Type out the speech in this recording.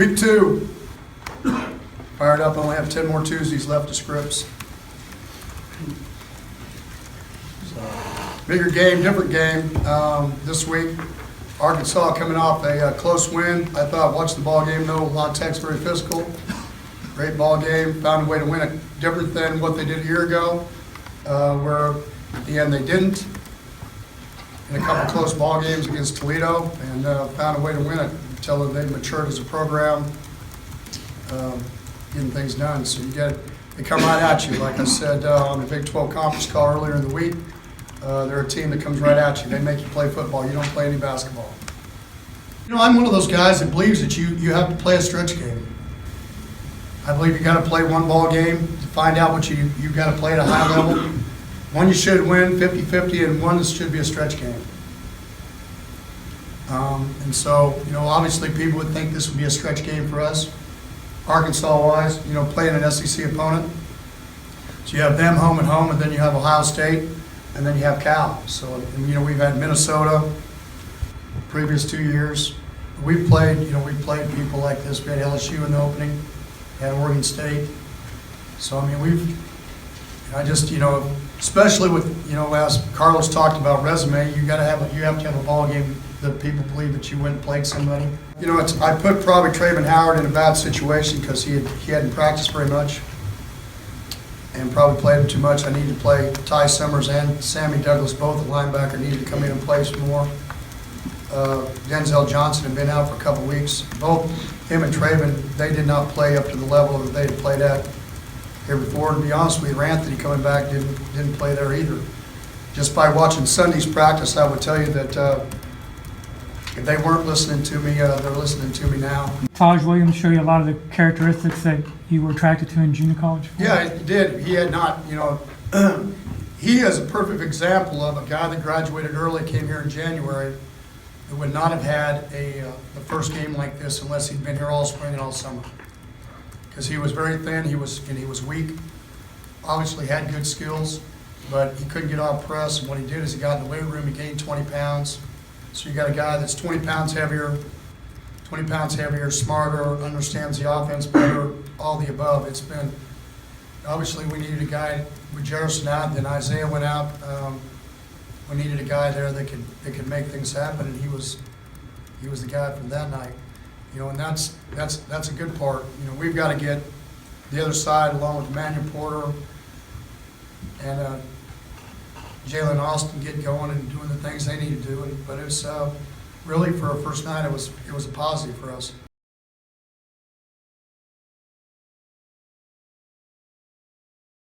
Week 2. Fired up. Only have 10 more Tuesdays left to scripts. Bigger game, different game this week. Arkansas coming off a close win. I thought, watched the ball game, though. La Tech's very physical. Great ball game. Found a way to win it different than what they did a year ago, where at the end they didn't. In a couple close ball games against Toledo, and found a way to win it until they matured as a program, getting things done. So they come right at you. Like I said on the Big 12 conference call earlier in the week, they're a team that comes right at you. They make you play football. You don't play any basketball. You know, I'm one of those guys that believes that you have to play a stretch game. I believe you got to play one ball game to find out what you got to play at a high level. One you should win 50-50, and one that should be a stretch game. And so, you know, obviously people would think this would be a stretch game for us, Arkansas-wise, you know, playing an SEC opponent. So you have them home and home, and then you have Ohio State, and then you have Cal. So, and, you know, we've had Minnesota previous 2 years. We've played people like this. We had LSU in the opening, we had Oregon State. So, I mean, especially with, you know, as Carlos talked about resume, you have to have a ball game that people believe that you went and played somebody. You know, I put probably Traven Howard in a bad situation because he hadn't practiced very much and probably played him too much. I needed to play Ty Summers and Sammy Douglas, both at linebacker, needed to come in and play some more. Denzel Johnson had been out for a couple weeks. Both him and Traven, they did not play up to the level that they had played at here before. And to be honest with you, Anthony coming back didn't play there either. Just by watching Sunday's practice, I would tell you that if they weren't listening to me, they're listening to me now. Taj Williams show you a lot of the characteristics that you were attracted to in junior college? Yeah, he did. He had not, you know, he is a perfect example of a guy that graduated early, came here in January, that would not have had the first game like this unless he'd been here all spring and all summer. Because he was very thin, he was weak, obviously had good skills, but he couldn't get off press. And what he did is he got in the weight room, he gained 20 pounds. So you got a guy that's 20 pounds heavier, smarter, understands the offense better, all the above. It's been, obviously we needed a guy with Jerison out, then Isaiah went out. We needed a guy there that could make things happen, and he was the guy from that night. You know, and that's a good part. You know, we've got to get the other side along with Emmanuel Porter and Jalen Austin get going and doing the things they need to do. But it's really, for our first night, it was a positive for us.